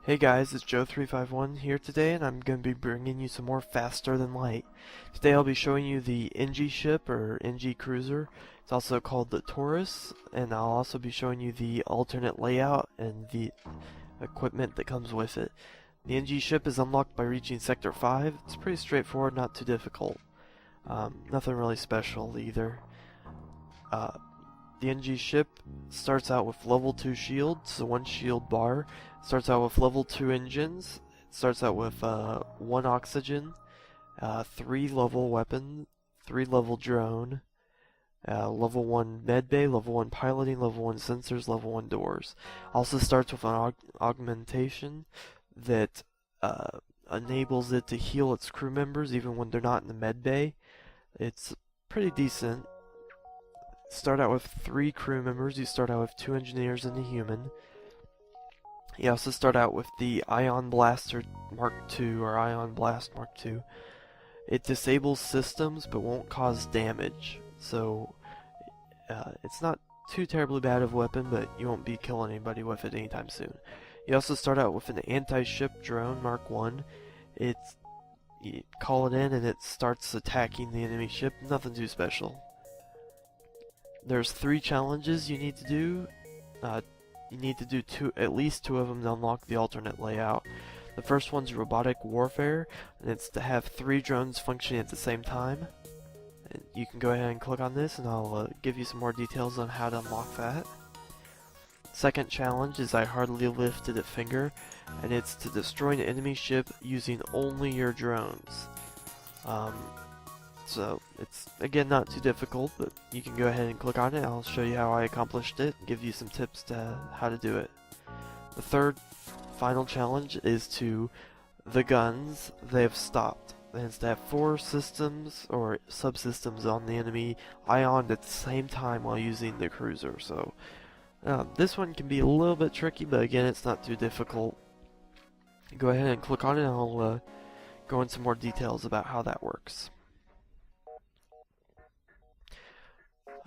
Hey guys, it's Joe351 here today, and I'm going to be bringing you some more Faster Than Light. Today I'll be showing you the NG ship, or NG cruiser. It's also called the Torus, and I'll also be showing you the alternate layout and the equipment that comes with it. The NG ship is unlocked by reaching Sector 5. It's pretty straightforward, not too difficult. Nothing really special either. The NG ship starts out with level 2 shields, so 1 shield bar. Starts out with level 2 engines. It starts out with 1 oxygen, 3 level weapon, 3 level drone, level 1 medbay, level 1 piloting, level 1 sensors, level 1 doors. Also starts with an augmentation that enables it to heal its crew members even when they're not in the medbay. It's pretty decent. Start out with 3 crew members. You start out with 2 engineers and a human. You also start out with the Ion Blaster Mark II, or Ion Blast Mark II. It disables systems but won't cause damage, so it's not too terribly bad of a weapon, but you won't be killing anybody with it anytime soon. You also start out with an anti-ship drone Mark I. You call it in and it starts attacking the enemy ship. Nothing too special. There's 3 challenges you need to do. You need to do at least 2 of them to unlock the alternate layout. The first one's robotic warfare, and it's to have 3 drones functioning at the same time. And you can go ahead and click on this, and I'll give you some more details on how to unlock that. Second challenge is I hardly lifted a finger, and it's to destroy an enemy ship using only your drones. So it's again not too difficult, but you can go ahead and click on it. I'll show you how I accomplished it and give you some tips to how to do it. The third final challenge is to the guns. They have stopped. And it's to have 4 systems or subsystems on the enemy ion at the same time while using the cruiser. So this one can be a little bit tricky, but again it's not too difficult. Go ahead and click on it and I'll go into some more details about how that works.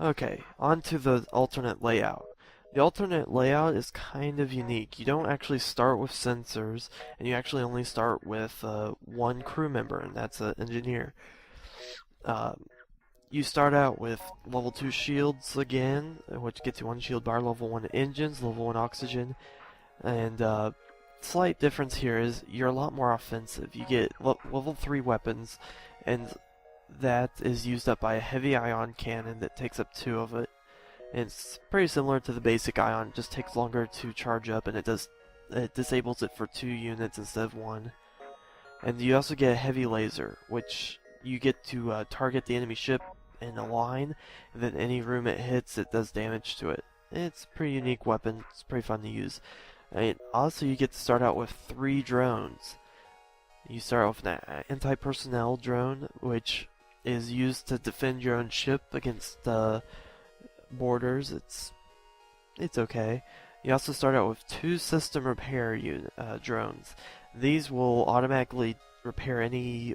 Okay, on to the alternate layout. The alternate layout is kind of unique. You don't actually start with sensors, and you actually only start with 1 crew member, and that's an engineer. You start out with level 2 shields again, which gets you 1 shield bar, level 1 engines, level 1 oxygen, and slight difference here is you're a lot more offensive. You get level 3 weapons, and that is used up by a heavy ion cannon that takes up 2 of it. And it's pretty similar to the basic ion, it just takes longer to charge up, and it disables it for 2 units instead of 1. And you also get a heavy laser, which you get to target the enemy ship in a line, and then any room it hits, it does damage to it. It's a pretty unique weapon, it's pretty fun to use. And also you get to start out with 3 drones. You start off with an anti-personnel drone, which is used to defend your own ship against borders. It's okay. You also start out with 2 system repair drones. These will automatically repair any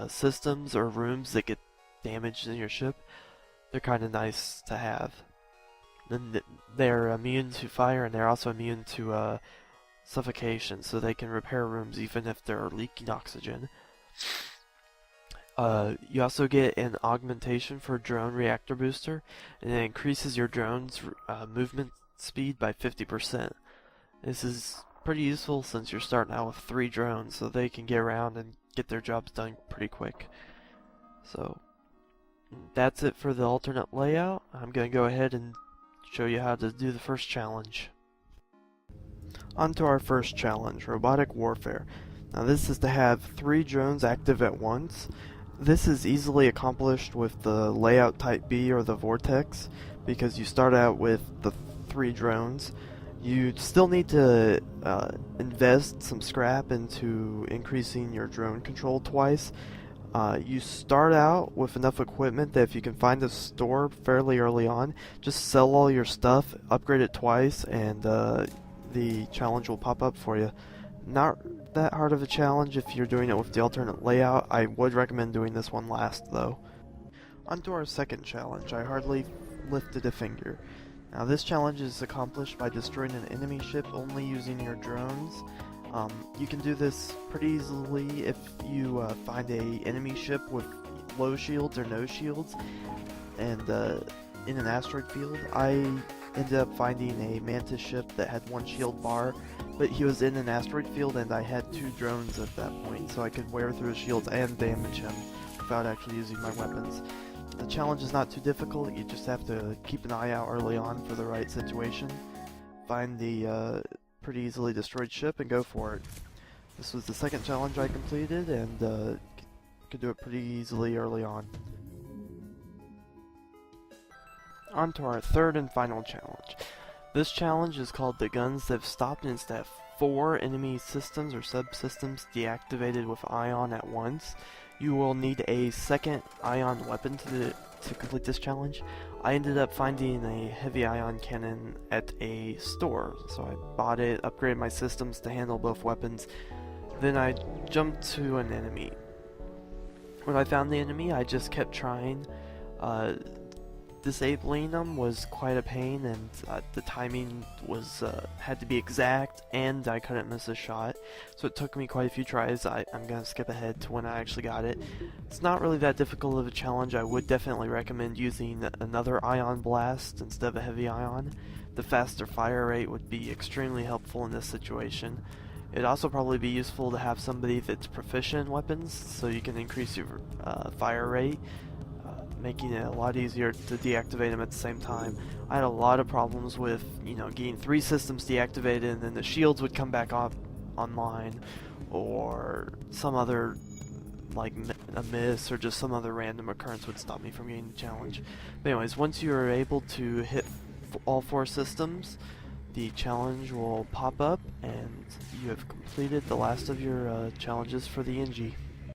systems or rooms that get damaged in your ship. They're kind of nice to have. Then they're immune to fire, and they're also immune to suffocation, so they can repair rooms even if they're leaking oxygen. You also get an augmentation for drone reactor booster, and it increases your drone's movement speed by 50%. This is pretty useful since you're starting out with 3 drones, so they can get around and get their jobs done pretty quick. So that's it for the alternate layout. I'm going to go ahead and show you how to do the first challenge. On to our first challenge, robotic warfare. Now this is to have 3 drones active at once. This is easily accomplished with the layout type B or the vortex, because you start out with the 3 drones. You still need to invest some scrap into increasing your drone control twice. You start out with enough equipment that if you can find a store fairly early on, just sell all your stuff, upgrade it twice, and the challenge will pop up for you. Not that hard of a challenge if you're doing it with the alternate layout. I would recommend doing this one last though. On to our second challenge, I hardly lifted a finger. Now this challenge is accomplished by destroying an enemy ship only using your drones. You can do this pretty easily if you find a enemy ship with low shields or no shields, and in an asteroid field. I ended up finding a mantis ship that had one shield bar, but he was in an asteroid field and I had 2 drones at that point, so I could wear through his shields and damage him without actually using my weapons. The challenge is not too difficult, you just have to keep an eye out early on for the right situation, find the pretty easily destroyed ship, and go for it. This was the second challenge I completed, and could do it pretty easily early on. On to our third and final challenge. This challenge is called the Guns That Have Stopped, and it's to have 4 enemy systems or subsystems deactivated with ion at once. You will need a second ion weapon to complete this challenge. I ended up finding a heavy ion cannon at a store, so I bought it, upgraded my systems to handle both weapons. Then I jumped to an enemy. When I found the enemy, I just kept trying. Disabling them was quite a pain, and the timing was had to be exact, and I couldn't miss a shot, so it took me quite a few tries. I'm gonna skip ahead to when I actually got it. It's not really that difficult of a challenge. I would definitely recommend using another ion blast instead of a heavy ion. The faster fire rate would be extremely helpful in this situation. It'd also probably be useful to have somebody that's proficient in weapons, so you can increase your fire rate, making it a lot easier to deactivate them at the same time. I had a lot of problems with, getting 3 systems deactivated and then the shields would come back up online, or some other, like a miss, or just some other random occurrence would stop me from getting the challenge. But anyways, once you are able to hit all 4 systems, the challenge will pop up and you have completed the last of your challenges for the NG.